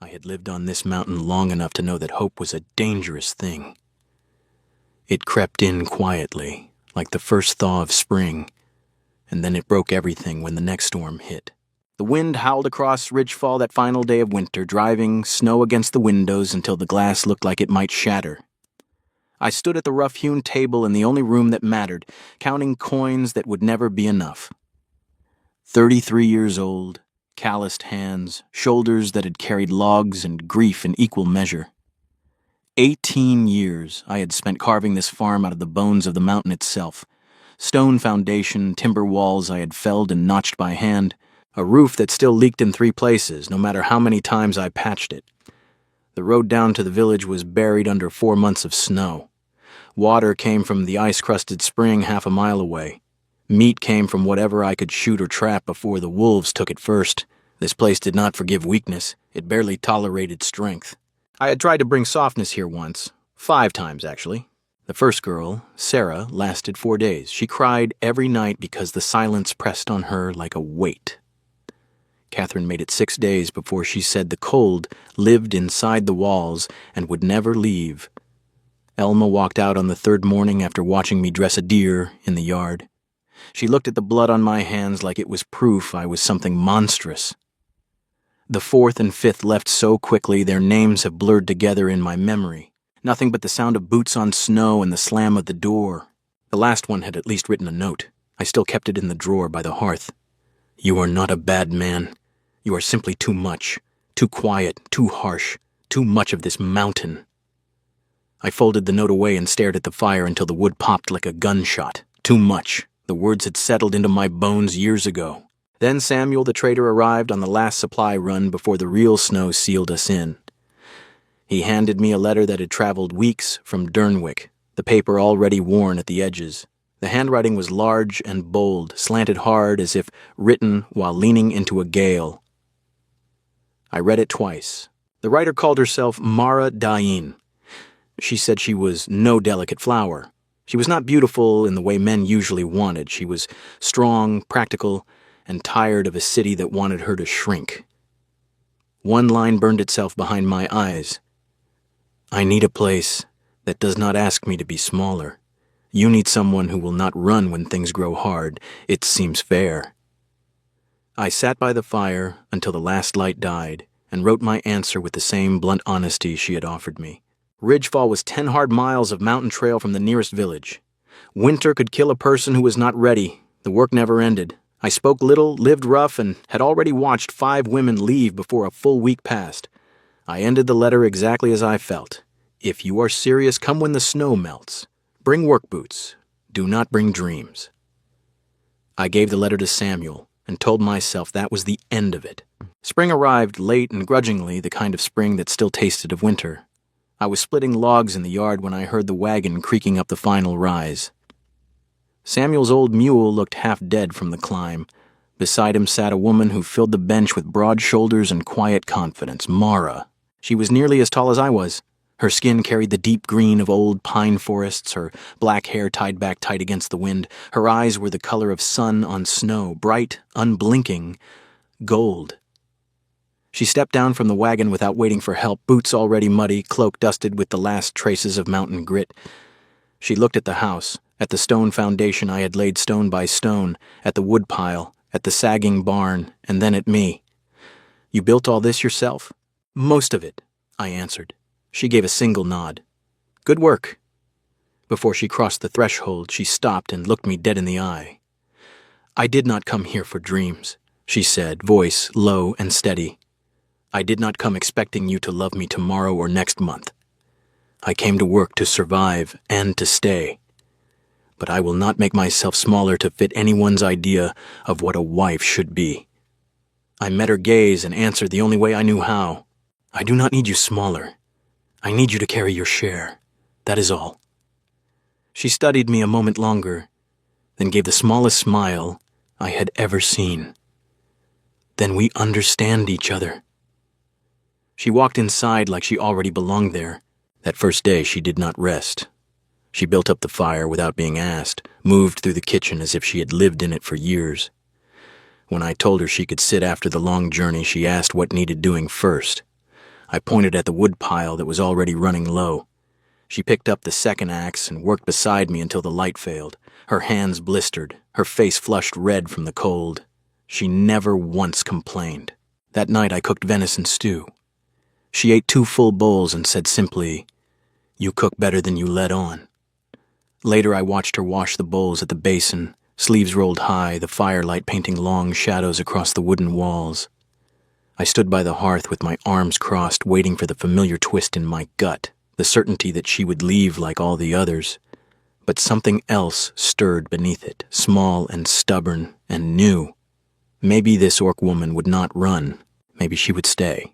I had lived on this mountain long enough to know that hope was a dangerous thing. It crept in quietly, like the first thaw of spring, and then it broke everything when the next storm hit. The wind howled across Ridgefall that final day of winter, driving snow against the windows until the glass looked like it might shatter. I stood at the rough-hewn table in the only room that mattered, counting coins that would never be enough. 33 years old, calloused hands, shoulders that had carried logs and grief in equal measure. 18 years I had spent carving this farm out of the bones of the mountain itself. Stone foundation, timber walls I had felled and notched by hand, a roof that still leaked in 3 places, no matter how many times I patched it. The road down to the village was buried under 4 months of snow. Water came from the ice-crusted spring half a mile away. Meat came from whatever I could shoot or trap before the wolves took it first. This place did not forgive weakness. It barely tolerated strength. I had tried to bring softness here once. 5 times, actually. The first girl, Sarah, lasted 4 days. She cried every night because the silence pressed on her like a weight. Catherine made it 6 days before she said the cold lived inside the walls and would never leave. Elma walked out on the 3rd morning after watching me dress a deer in the yard. She looked at the blood on my hands like it was proof I was something monstrous. The 4th and 5th left so quickly their names have blurred together in my memory. Nothing but the sound of boots on snow and the slam of the door. The last one had at least written a note. I still kept it in the drawer by the hearth. You are not a bad man. You are simply too much. Too quiet, too harsh, too much of this mountain. I folded the note away and stared at the fire until the wood popped like a gunshot. Too much. The words had settled into my bones years ago. Then Samuel the trader arrived on the last supply run before the real snow sealed us in. He handed me a letter that had traveled weeks from Durnwick, the paper already worn at the edges. The handwriting was large and bold, slanted hard as if written while leaning into a gale. I read it twice. The writer called herself Mara Dain. She said she was no delicate flower. She was not beautiful in the way men usually wanted. She was strong, practical, and tired of a city that wanted her to shrink. One line burned itself behind my eyes. I need a place that does not ask me to be smaller. You need someone who will not run when things grow hard. It seems fair. I sat by the fire until the last light died and wrote my answer with the same blunt honesty she had offered me. Ridgefall was 10 hard miles of mountain trail from the nearest village. Winter could kill a person who was not ready. The work never ended. I spoke little, lived rough, and had already watched 5 women leave before a full week passed. I ended the letter exactly as I felt. If you are serious, come when the snow melts. Bring work boots. Do not bring dreams. I gave the letter to Samuel and told myself that was the end of it. Spring arrived late and grudgingly, the kind of spring that still tasted of winter. I was splitting logs in the yard when I heard the wagon creaking up the final rise. Samuel's old mule looked half dead from the climb. Beside him sat a woman who filled the bench with broad shoulders and quiet confidence, Mara. She was nearly as tall as I was. Her skin carried the deep green of old pine forests, her black hair tied back tight against the wind. Her eyes were the color of sun on snow, bright, unblinking, gold. She stepped down from the wagon without waiting for help, boots already muddy, cloak dusted with the last traces of mountain grit. She looked at the house, at the stone foundation I had laid stone by stone, at the wood pile, at the sagging barn, and then at me. You built all this yourself? Most of it, I answered. She gave a single nod. Good work. Before she crossed the threshold, she stopped and looked me dead in the eye. I did not come here for dreams, she said, voice low and steady. I did not come expecting you to love me tomorrow or next month. I came to work to survive and to stay. But I will not make myself smaller to fit anyone's idea of what a wife should be. I met her gaze and answered the only way I knew how. I do not need you smaller. I need you to carry your share. That is all. She studied me a moment longer, then gave the smallest smile I had ever seen. Then we understand each other. She walked inside like she already belonged there. That first day she did not rest. She built up the fire without being asked, moved through the kitchen as if she had lived in it for years. When I told her she could sit after the long journey, she asked what needed doing first. I pointed at the wood pile that was already running low. She picked up the second axe and worked beside me until the light failed. Her hands blistered, her face flushed red from the cold. She never once complained. That night I cooked venison stew. She ate 2 full bowls and said simply, "You cook better than you let on." Later I watched her wash the bowls at the basin, sleeves rolled high, the firelight painting long shadows across the wooden walls. I stood by the hearth with my arms crossed, waiting for the familiar twist in my gut, the certainty that she would leave like all the others. But something else stirred beneath it, small and stubborn and new. Maybe this orc woman would not run. Maybe she would stay.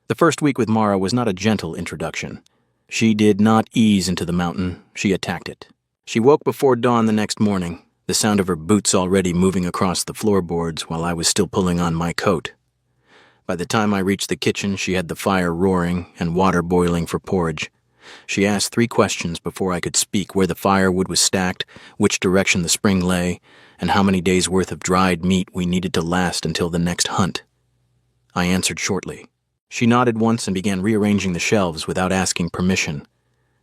The first week with Mara was not a gentle introduction. She did not ease into the mountain, she attacked it. She woke before dawn the next morning, the sound of her boots already moving across the floorboards while I was still pulling on my coat. By the time I reached the kitchen, she had the fire roaring and water boiling for porridge. She asked 3 questions before I could speak: where the firewood was stacked, which direction the spring lay, and how many days' worth of dried meat we needed to last until the next hunt. I answered shortly. She nodded once and began rearranging the shelves without asking permission.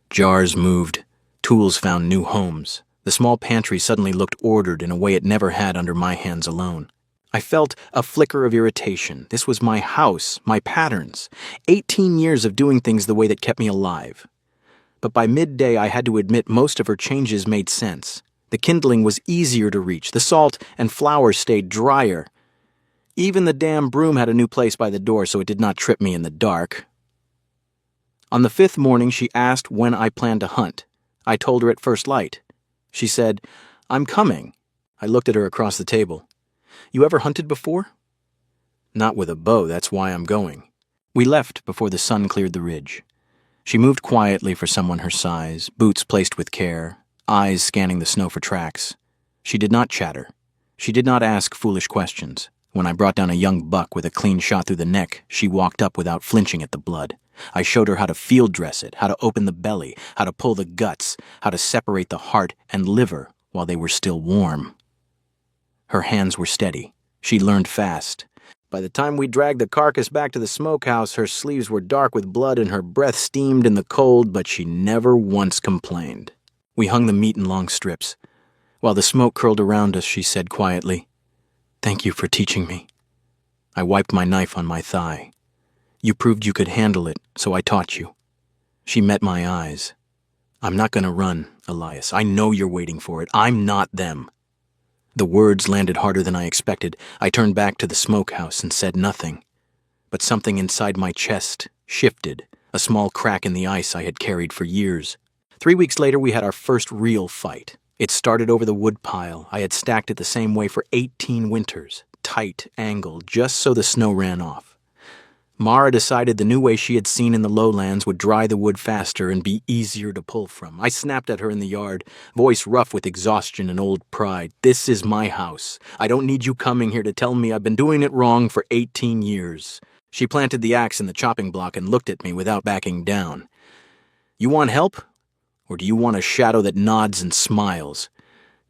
Jars moved, tools found new homes. The small pantry suddenly looked ordered in a way it never had under my hands alone. I felt a flicker of irritation. This was my house, my patterns. 18 years of doing things the way that kept me alive. But by midday I had to admit most of her changes made sense. The kindling was easier to reach. The salt and flour stayed drier. Even the damn broom had a new place by the door so it did not trip me in the dark. On the 5th morning she asked when I planned to hunt. I told her at first light. She said, "I'm coming." I looked at her across the table. "You ever hunted before?" "Not with a bow, that's why I'm going." We left before the sun cleared the ridge. She moved quietly for someone her size, boots placed with care, eyes scanning the snow for tracks. She did not chatter. She did not ask foolish questions. When I brought down a young buck with a clean shot through the neck, she walked up without flinching at the blood. I showed her how to field dress it, how to open the belly, how to pull the guts, how to separate the heart and liver while they were still warm. Her hands were steady. She learned fast. By the time we dragged the carcass back to the smokehouse, her sleeves were dark with blood and her breath steamed in the cold, but she never once complained. We hung the meat in long strips. While the smoke curled around us, she said quietly, "Thank you for teaching me." I wiped my knife on my thigh. "You proved you could handle it, so I taught you." She met my eyes. "I'm not going to run, Elias. I know you're waiting for it. I'm not them." The words landed harder than I expected. I turned back to the smokehouse and said nothing. But something inside my chest shifted, a small crack in the ice I had carried for years. 3 weeks later, we had our first real fight. It started over the wood pile. I had stacked it the same way for 18 winters, tight, angled, just so the snow ran off. Mara decided the new way she had seen in the lowlands would dry the wood faster and be easier to pull from. I snapped at her in the yard, voice rough with exhaustion and old pride. "This is my house. I don't need you coming here to tell me I've been doing it wrong for 18 years. She planted the axe in the chopping block and looked at me without backing down. "You want help? Or do you want a shadow that nods and smiles?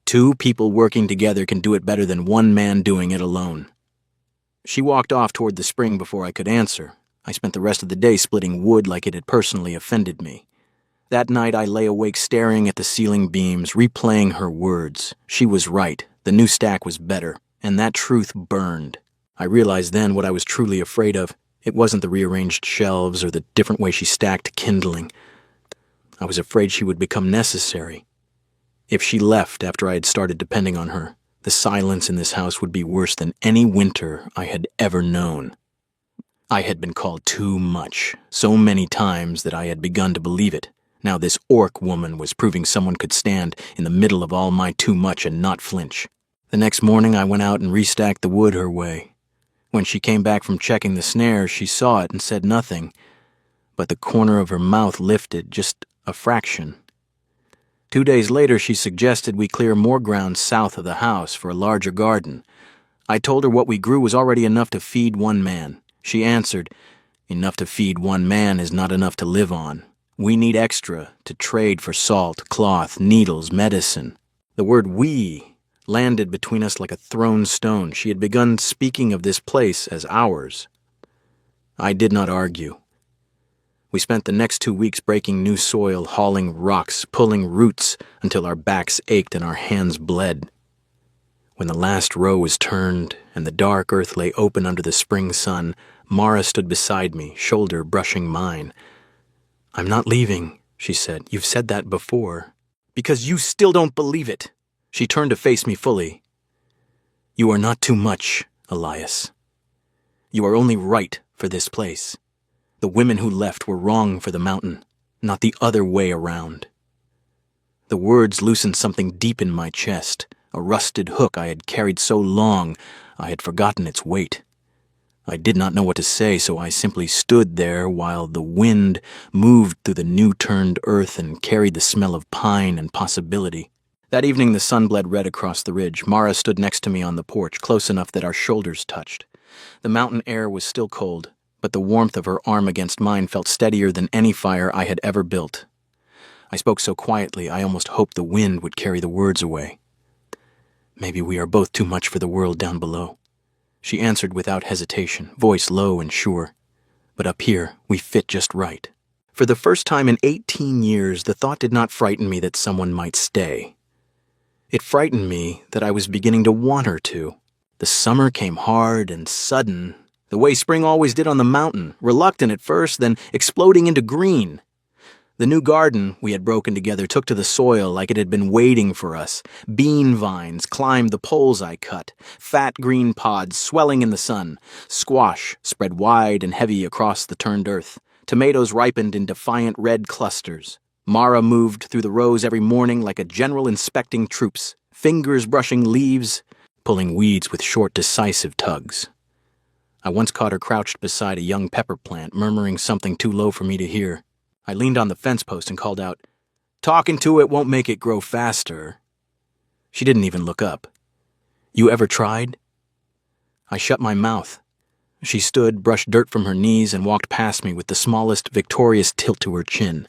2 people working together can do it better than 1 man doing it alone." She walked off toward the spring before I could answer. I spent the rest of the day splitting wood like it had personally offended me. That night I lay awake staring at the ceiling beams, replaying her words. She was right. The new stack was better, and that truth burned. I realized then what I was truly afraid of. It wasn't the rearranged shelves or the different way she stacked kindling. I was afraid she would become necessary. If she left after I had started depending on her, the silence in this house would be worse than any winter I had ever known. I had been called too much, so many times that I had begun to believe it. Now this orc woman was proving someone could stand in the middle of all my too much and not flinch. The next morning I went out and restacked the wood her way. When she came back from checking the snare, she saw it and said nothing, but the corner of her mouth lifted just a fraction. 2 days later, she suggested we clear more ground south of the house for a larger garden. I told her what we grew was already enough to feed 1 man. She answered, "Enough to feed 1 man is not enough to live on. We need extra to trade for salt, cloth, needles, medicine." The word "we" landed between us like a thrown stone. She had begun speaking of this place as ours. I did not argue. We spent the next 2 weeks breaking new soil, hauling rocks, pulling roots until our backs ached and our hands bled. When the last row was turned and the dark earth lay open under the spring sun, Mara stood beside me, shoulder brushing mine. "I'm not leaving," she said. "You've said that before." "Because you still don't believe it." She turned to face me fully. "You are not too much, Elias. You are only right for this place. The women who left were wrong for the mountain, not the other way around." The words loosened something deep in my chest, a rusted hook I had carried so long I had forgotten its weight. I did not know what to say, so I simply stood there while the wind moved through the new-turned earth and carried the smell of pine and possibility. That evening the sun bled red across the ridge. Mara stood next to me on the porch, close enough that our shoulders touched. The mountain air was still cold, but the warmth of her arm against mine felt steadier than any fire I had ever built. I spoke so quietly I almost hoped the wind would carry the words away. "Maybe we are both too much for the world down below," she answered without hesitation, voice low and sure. "But up here, we fit just right." For the first time in 18 years, the thought did not frighten me that someone might stay. It frightened me that I was beginning to want her to. The summer came hard and sudden, the way spring always did on the mountain, reluctant at first, then exploding into green. The new garden we had broken together took to the soil like it had been waiting for us. Bean vines climbed the poles I cut, fat green pods swelling in the sun. Squash spread wide and heavy across the turned earth. Tomatoes ripened in defiant red clusters. Mara moved through the rows every morning like a general inspecting troops, fingers brushing leaves, pulling weeds with short, decisive tugs. I once caught her crouched beside a young pepper plant, murmuring something too low for me to hear. I leaned on the fence post and called out, "Talking to it won't make it grow faster." She didn't even look up. "You ever tried?" I shut my mouth. She stood, brushed dirt from her knees, and walked past me with the smallest, victorious tilt to her chin.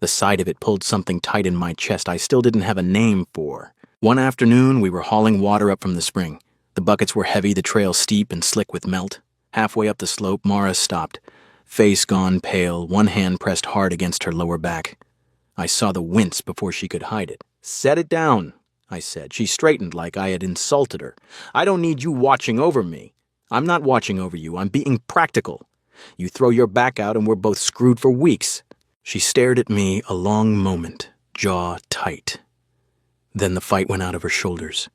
The sight of it pulled something tight in my chest I still didn't have a name for. One afternoon, we were hauling water up from the spring. The buckets were heavy, the trail steep and slick with melt. Halfway up the slope, Mara stopped. Face gone pale, one hand pressed hard against her lower back. I saw the wince before she could hide it. "Set it down," I said. She straightened like I had insulted her. "I don't need you watching over me. I'm not watching over you. I'm being practical. You throw your back out and we're both screwed for weeks." She stared at me a long moment, jaw tight. Then the fight went out of her shoulders.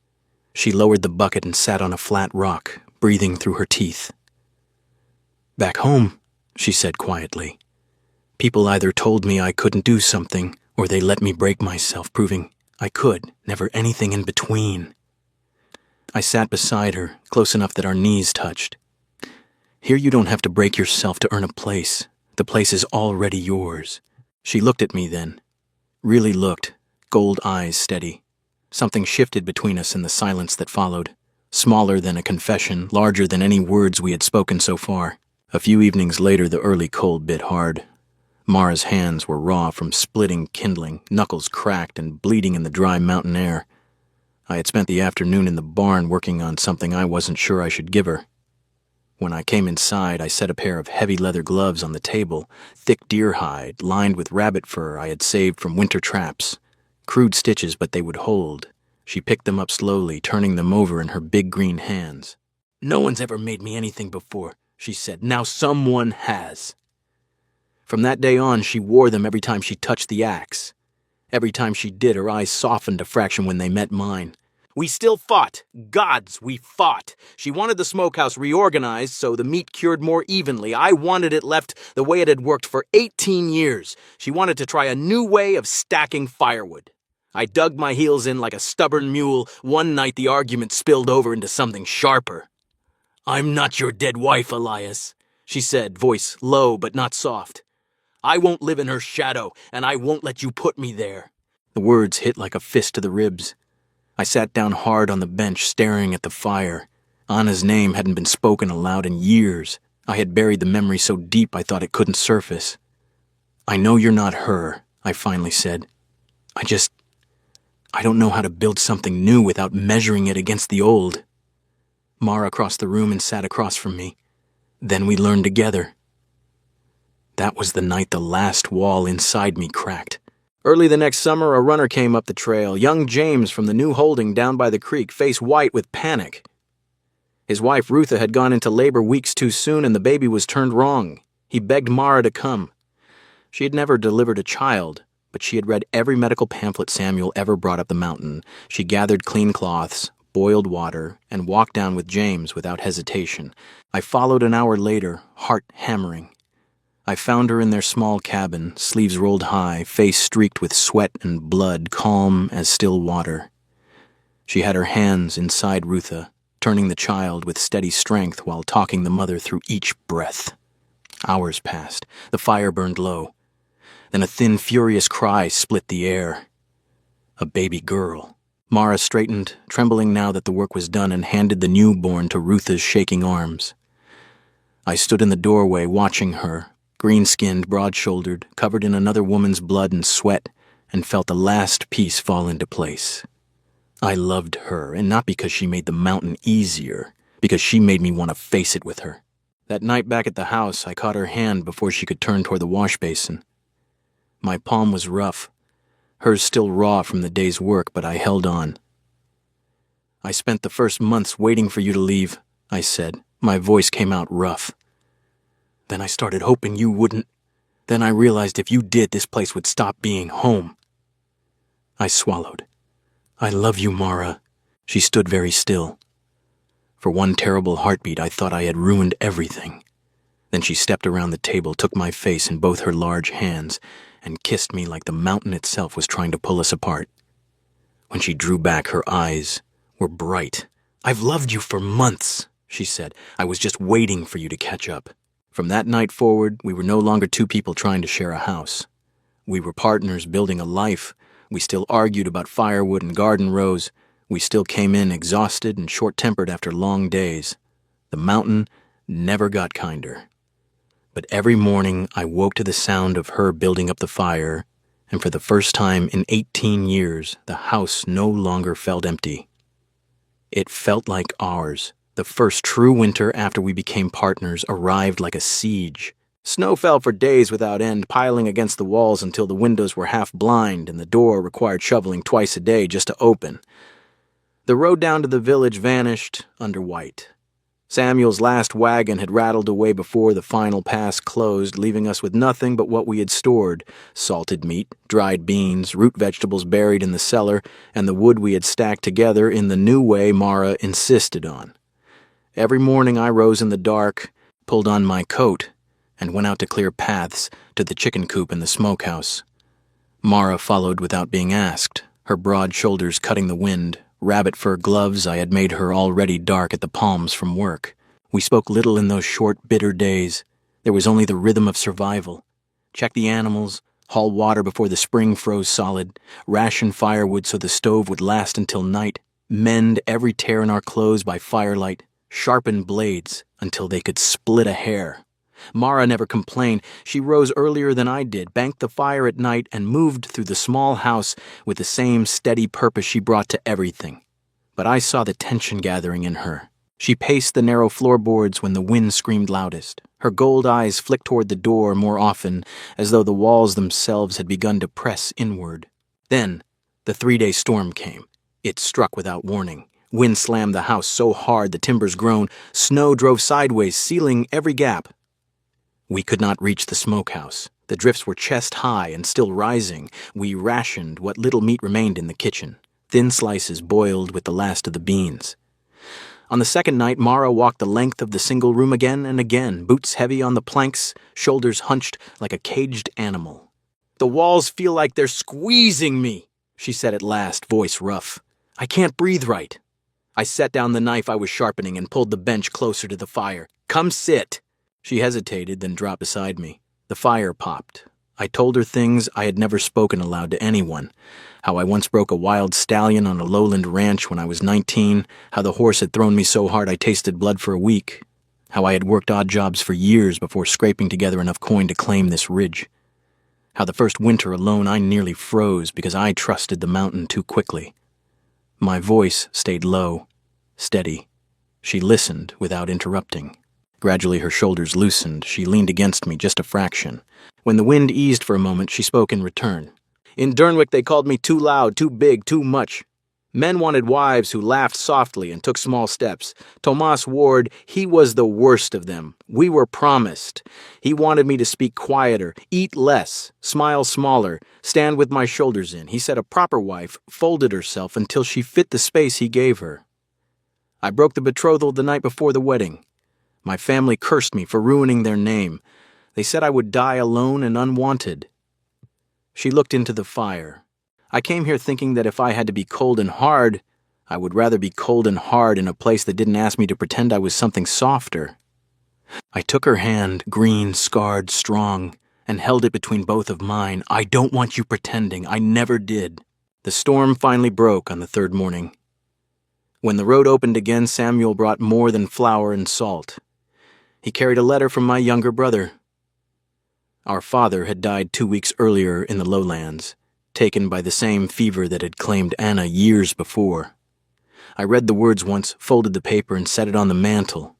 She lowered the bucket and sat on a flat rock, breathing through her teeth. "Back home," she said quietly, "people either told me I couldn't do something, or they let me break myself, proving I could, never anything in between." I sat beside her, close enough that our knees touched. "Here you don't have to break yourself to earn a place. The place is already yours." She looked at me then. Really looked, gold eyes steady. Something shifted between us in the silence that followed. Smaller than a confession, larger than any words we had spoken so far. A few evenings later, the early cold bit hard. Mara's hands were raw from splitting kindling, knuckles cracked and bleeding in the dry mountain air. I had spent the afternoon in the barn working on something I wasn't sure I should give her. When I came inside, I set a pair of heavy leather gloves on the table, thick deer hide, lined with rabbit fur I had saved from winter traps. Crude stitches, but they would hold. She picked them up slowly, turning them over in her big green hands. "No one's ever made me anything before," she said. "Now someone has." From that day on, she wore them every time she touched the axe. Every time she did, her eyes softened a fraction when they met mine. We still fought. Gods, we fought. She wanted the smokehouse reorganized so the meat cured more evenly. I wanted it left the way it had worked for 18 years. She wanted to try a new way of stacking firewood. I dug my heels in like a stubborn mule. One night the argument spilled over into something sharper. "I'm not your dead wife, Elias," she said, voice low but not soft. "I won't live in her shadow, and I won't let you put me there." The words hit like a fist to the ribs. I sat down hard on the bench, staring at the fire. Anna's name hadn't been spoken aloud in years. I had buried the memory so deep I thought it couldn't surface. "I know you're not her," I finally said. I don't know how to build something new without measuring it against the old." Mara crossed the room and sat across from me. Then we learned together. That was the night the last wall inside me cracked. Early the next summer, a runner came up the trail, young James from the new holding down by the creek, face white with panic. His wife, Rutha, had gone into labor weeks too soon, and the baby was turned wrong. He begged Mara to come. She had never delivered a child, but she had read every medical pamphlet Samuel ever brought up the mountain. She gathered clean cloths, boiled water, and walked down with James without hesitation. I followed an hour later, heart hammering. I found her in their small cabin, sleeves rolled high, face streaked with sweat and blood, calm as still water. She had her hands inside Rutha, turning the child with steady strength while talking the mother through each breath. Hours passed. The fire burned low. Then a thin, furious cry split the air. A baby girl. Mara straightened, trembling now that the work was done, and handed the newborn to Rutha's shaking arms. I stood in the doorway watching her, green-skinned, broad-shouldered, covered in another woman's blood and sweat, and felt the last piece fall into place. I loved her, and not because she made the mountain easier, because she made me want to face it with her. That night back at the house, I caught her hand before she could turn toward the wash basin. My palm was rough, hers still raw from the day's work, but I held on. I spent the first months waiting for you to leave, I said. My voice came out rough. Then I started hoping you wouldn't. Then I realized if you did, this place would stop being home. I swallowed. I love you, Mara. She stood very still. For one terrible heartbeat, I thought I had ruined everything. Then she stepped around the table, took my face in both her large hands, and kissed me like the mountain itself was trying to pull us apart. When she drew back, her eyes were bright. I've loved you for months, she said. I was just waiting for you to catch up. From that night forward, we were no longer two people trying to share a house. We were partners building a life. We still argued about firewood and garden rows. We still came in exhausted and short-tempered after long days. The mountain never got kinder. But every morning I woke to the sound of her building up the fire, and for the first time in 18 years, the house no longer felt empty. It felt like ours. The first true winter after we became partners arrived like a siege. Snow fell for days without end, piling against the walls until the windows were half blind and the door required shoveling twice a day just to open. The road down to the village vanished under white. Samuel's last wagon had rattled away before the final pass closed, leaving us with nothing but what we had stored: salted meat, dried beans, root vegetables buried in the cellar, and the wood we had stacked together in the new way Mara insisted on. Every morning I rose in the dark, pulled on my coat, and went out to clear paths to the chicken coop in the smokehouse. Mara followed without being asked, her broad shoulders cutting the wind, rabbit fur gloves I had made her already dark at the palms from work. We spoke little in those short, bitter days. There was only the rhythm of survival. Check the animals, haul water before the spring froze solid, ration firewood so the stove would last until night, mend every tear in our clothes by firelight, sharpen blades until they could split a hair. Mara never complained. She rose earlier than I did, banked the fire at night, and moved through the small house with the same steady purpose she brought to everything. But I saw the tension gathering in her. She paced the narrow floorboards when the wind screamed loudest. Her gold eyes flicked toward the door more often, as though the walls themselves had begun to press inward. Then, the 3-day storm came. It struck without warning. Wind slammed the house so hard the timbers groaned. Snow drove sideways, sealing every gap. We could not reach the smokehouse. The drifts were chest-high and still rising. We rationed what little meat remained in the kitchen, thin slices boiled with the last of the beans. On the second night, Mara walked the length of the single room again and again, boots heavy on the planks, shoulders hunched like a caged animal. "The walls feel like they're squeezing me," she said at last, voice rough. "I can't breathe right." I set down the knife I was sharpening and pulled the bench closer to the fire. "Come sit." She hesitated, then dropped beside me. The fire popped. I told her things I had never spoken aloud to anyone. How I once broke a wild stallion on a lowland ranch when I was 19, how the horse had thrown me so hard I tasted blood for a week, how I had worked odd jobs for years before scraping together enough coin to claim this ridge, how the first winter alone I nearly froze because I trusted the mountain too quickly. My voice stayed low, steady. She listened without interrupting. Gradually her shoulders loosened. She leaned against me just a fraction. When the wind eased for a moment, she spoke in return. In Durnwick they called me too loud, too big, too much. Men wanted wives who laughed softly and took small steps. Tomas Ward, he was the worst of them. We were promised. He wanted me to speak quieter, eat less, smile smaller, stand with my shoulders in. He said a proper wife folded herself until she fit the space he gave her. I broke the betrothal the night before the wedding. My family cursed me for ruining their name. They said I would die alone and unwanted. She looked into the fire. I came here thinking that if I had to be cold and hard, I would rather be cold and hard in a place that didn't ask me to pretend I was something softer. I took her hand, green, scarred, strong, and held it between both of mine. I don't want you pretending. I never did. The storm finally broke on the third morning. When the road opened again, Samuel brought more than flour and salt. He carried a letter from my younger brother. Our father had died 2 weeks earlier in the lowlands, taken by the same fever that had claimed Anna years before. I read the words once, folded the paper, and set it on the mantel.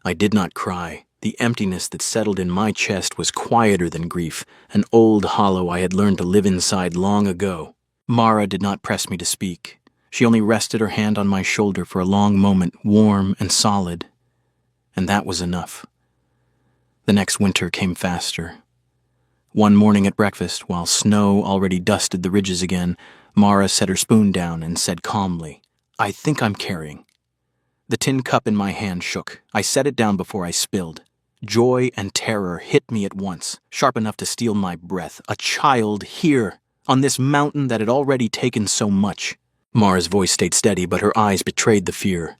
I did not cry. The emptiness that settled in my chest was quieter than grief, an old hollow I had learned to live inside long ago. Mara did not press me to speak. She only rested her hand on my shoulder for a long moment, warm and solid. And that was enough. The next winter came faster. One morning at breakfast, while snow already dusted the ridges again, Mara set her spoon down and said calmly, "I think I'm carrying." The tin cup in my hand shook. I set it down before I spilled. Joy and terror hit me at once, sharp enough to steal my breath. A child here, on this mountain that had already taken so much. Mara's voice stayed steady, but her eyes betrayed the fear.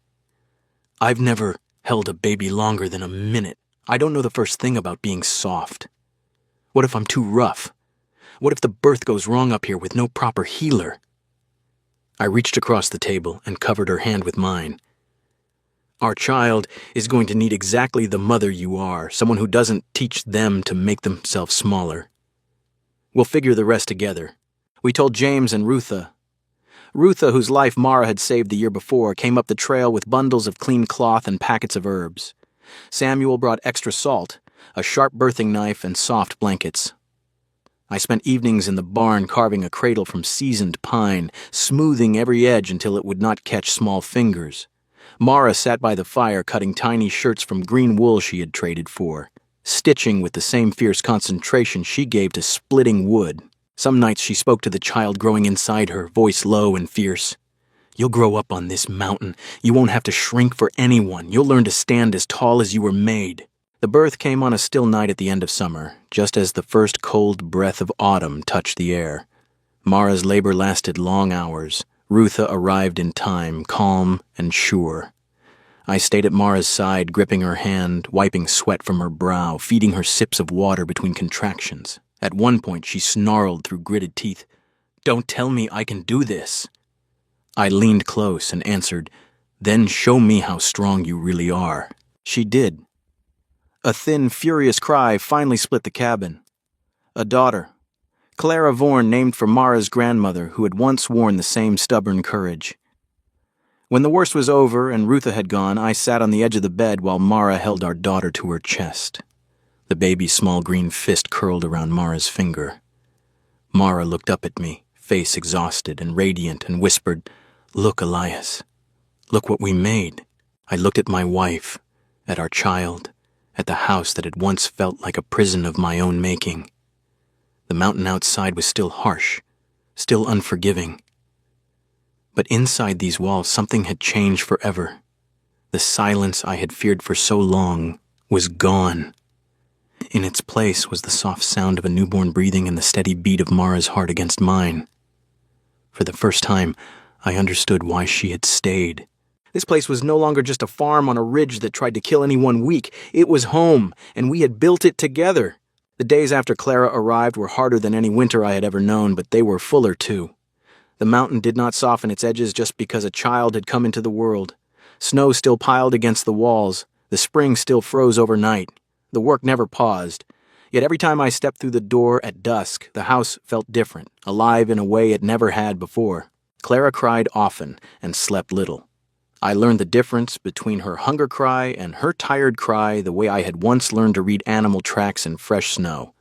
I've never held a baby longer than a minute. I don't know the first thing about being soft. What if I'm too rough? What if the birth goes wrong up here with no proper healer? I reached across the table and covered her hand with mine. Our child is going to need exactly the mother you are, someone who doesn't teach them to make themselves smaller. We'll figure the rest together. We told James and Rutha. Rutha, whose life Mara had saved the year before, came up the trail with bundles of clean cloth and packets of herbs. Samuel brought extra salt, a sharp birthing knife, and soft blankets. I spent evenings in the barn carving a cradle from seasoned pine, smoothing every edge until it would not catch small fingers. Mara sat by the fire cutting tiny shirts from green wool she had traded for, stitching with the same fierce concentration she gave to splitting wood. Some nights she spoke to the child growing inside her, voice low and fierce. You'll grow up on this mountain. You won't have to shrink for anyone. You'll learn to stand as tall as you were made. The birth came on a still night at the end of summer, just as the first cold breath of autumn touched the air. Mara's labor lasted long hours. Rutha arrived in time, calm and sure. I stayed at Mara's side, gripping her hand, wiping sweat from her brow, feeding her sips of water between contractions. At one point, she snarled through gritted teeth, "Don't tell me I can do this." I leaned close and answered, "Then show me how strong you really are." She did. A thin, furious cry finally split the cabin. A daughter, Clara Vorn, named for Mara's grandmother, who had once worn the same stubborn courage. When the worst was over and Rutha had gone, I sat on the edge of the bed while Mara held our daughter to her chest. The baby's small green fist curled around Mara's finger. Mara looked up at me, face exhausted and radiant, and whispered, "Look, Elias. Look what we made." I looked at my wife, at our child, at the house that had once felt like a prison of my own making. The mountain outside was still harsh, still unforgiving. But inside these walls, something had changed forever. The silence I had feared for so long was gone. In its place was the soft sound of a newborn breathing and the steady beat of Mara's heart against mine. For the first time, I understood why she had stayed. This place was no longer just a farm on a ridge that tried to kill anyone weak. It was home, and we had built it together. The days after Clara arrived were harder than any winter I had ever known, but they were fuller too. The mountain did not soften its edges just because a child had come into the world. Snow still piled against the walls. The spring still froze overnight. The work never paused. Yet every time I stepped through the door at dusk, the house felt different, alive in a way it never had before. Clara cried often and slept little. I learned the difference between her hunger cry and her tired cry the way I had once learned to read animal tracks in fresh snow.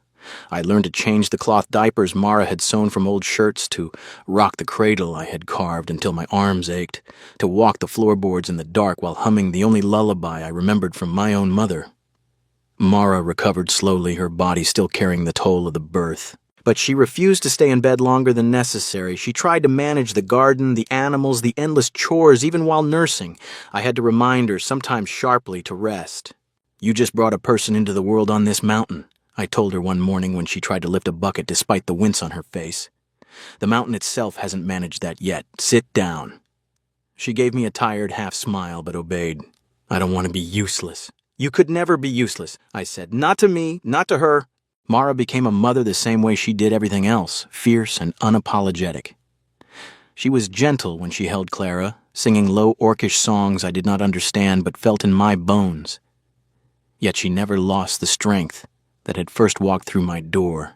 I learned to change the cloth diapers Mara had sewn from old shirts, to rock the cradle I had carved until my arms ached, to walk the floorboards in the dark while humming the only lullaby I remembered from my own mother. Mara recovered slowly, her body still carrying the toll of the birth. But she refused to stay in bed longer than necessary. She tried to manage the garden, the animals, the endless chores, even while nursing. I had to remind her, sometimes sharply, to rest. "You just brought a person into the world on this mountain," I told her one morning when she tried to lift a bucket despite the wince on her face. "The mountain itself hasn't managed that yet. Sit down." She gave me a tired half smile but obeyed. "I don't want to be useless." "You could never be useless," I said. "Not to me, not to her." Mara became a mother the same way she did everything else, fierce and unapologetic. She was gentle when she held Clara, singing low orcish songs I did not understand but felt in my bones. Yet she never lost the strength that had first walked through my door.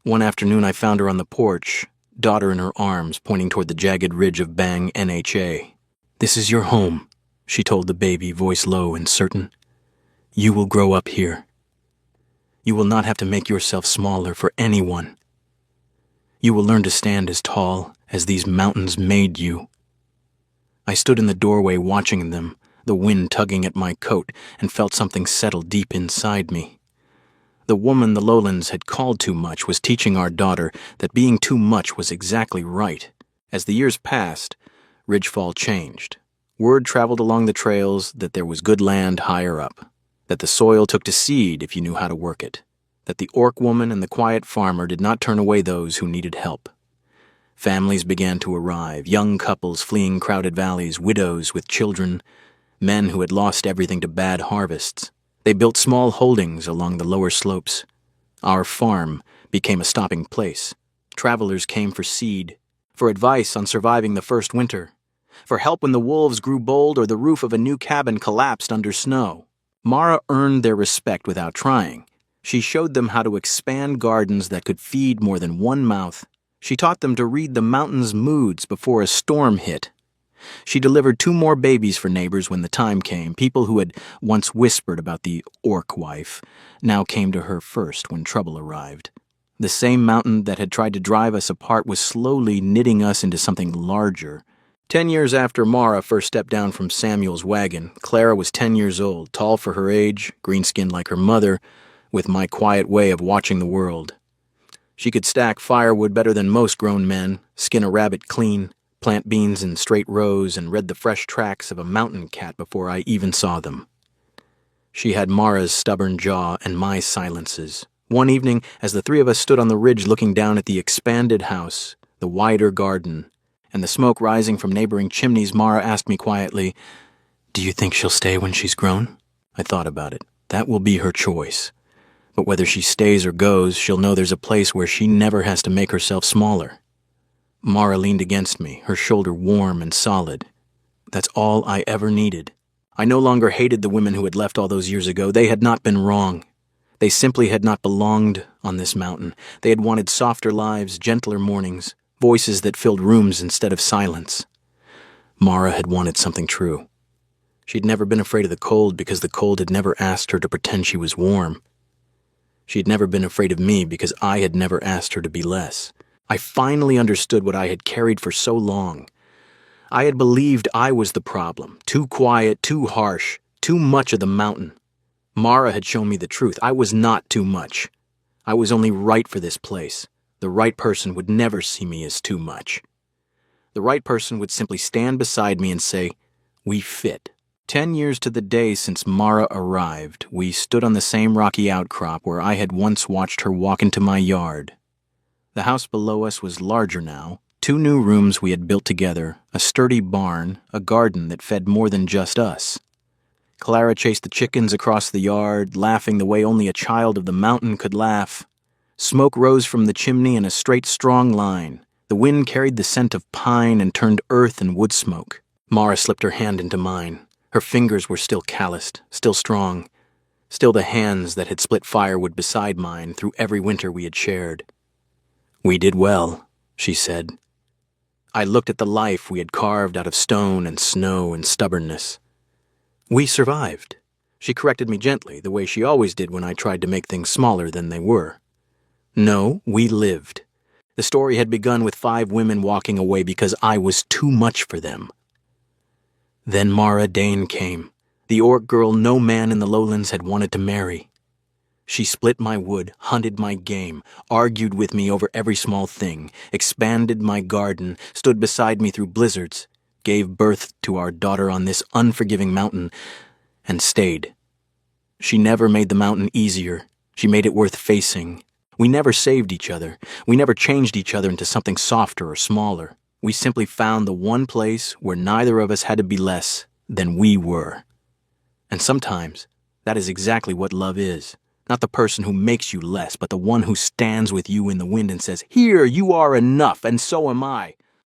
One afternoon I found her on the porch, daughter in her arms, pointing toward the jagged ridge of Bang NHA. "This is your home," she told the baby, voice low and certain. "You will grow up here. You will not have to make yourself smaller for anyone. You will learn to stand as tall as these mountains made you." I stood in the doorway watching them, the wind tugging at my coat, and felt something settle deep inside me. The woman the lowlands had called too much was teaching our daughter that being too much was exactly right. As the years passed, Ridgefall changed. Word traveled along the trails that there was good land higher up, that the soil took to seed if you knew how to work it, that the orc woman and the quiet farmer did not turn away those who needed help. Families began to arrive, young couples fleeing crowded valleys, widows with children, men who had lost everything to bad harvests. They built small holdings along the lower slopes. Our farm became a stopping place. Travelers came for seed, for advice on surviving the first winter, for help when the wolves grew bold or the roof of a new cabin collapsed under snow. Mara earned their respect without trying. She showed them how to expand gardens that could feed more than one mouth. She taught them to read the mountain's moods before a storm hit. She delivered 2 more babies for neighbors when the time came. People who had once whispered about the orc wife now came to her first when trouble arrived. The same mountain that had tried to drive us apart was slowly knitting us into something larger. 10 years after Mara first stepped down from Samuel's wagon, Clara was 10 years old, tall for her age, green-skinned like her mother, with my quiet way of watching the world. She could stack firewood better than most grown men, skin a rabbit clean, plant beans in straight rows, and read the fresh tracks of a mountain cat before I even saw them. She had Mara's stubborn jaw and my silences. One evening, as the 3 of us stood on the ridge looking down at the expanded house, the wider garden, and the smoke rising from neighboring chimneys, Mara asked me quietly, "Do you think she'll stay when she's grown?" I thought about it. That will be her choice. But whether she stays or goes, she'll know there's a place where she never has to make herself smaller. Mara leaned against me, her shoulder warm and solid. That's all I ever needed. I no longer hated the women who had left all those years ago. They had not been wrong. They simply had not belonged on this mountain. They had wanted softer lives, gentler mornings, voices that filled rooms instead of silence. Mara had wanted something true. She'd never been afraid of the cold because the cold had never asked her to pretend she was warm. She'd never been afraid of me because I had never asked her to be less. I finally understood what I had carried for so long. I had believed I was the problem, too quiet, too harsh, too much of the mountain. Mara had shown me the truth. I was not too much. I was only right for this place. The right person would never see me as too much. The right person would simply stand beside me and say, "We fit." 10 years to the day since Mara arrived, we stood on the same rocky outcrop where I had once watched her walk into my yard. The house below us was larger now. 2 new rooms we had built together, a sturdy barn, a garden that fed more than just us. Clara chased the chickens across the yard, laughing the way only a child of the mountain could laugh. Smoke rose from the chimney in a straight, strong line. The wind carried the scent of pine and turned earth and wood smoke. Mara slipped her hand into mine. Her fingers were still calloused, still strong, still the hands that had split firewood beside mine through every winter we had shared. "We did well," she said. I looked at the life we had carved out of stone and snow and stubbornness. We survived. She corrected me gently, the way she always did when I tried to make things smaller than they were. No, we lived. The story had begun with 5 women walking away because I was too much for them. Then Mara Dane came, the orc girl no man in the lowlands had wanted to marry. She split my wood, hunted my game, argued with me over every small thing, expanded my garden, stood beside me through blizzards, gave birth to our daughter on this unforgiving mountain, and stayed. She never made the mountain easier. She made it worth facing. We never saved each other. We never changed each other into something softer or smaller. We simply found the one place where neither of us had to be less than we were. And sometimes, that is exactly what love is. Not the person who makes you less, but the one who stands with you in the wind and says, "Here, you are enough, and so am I.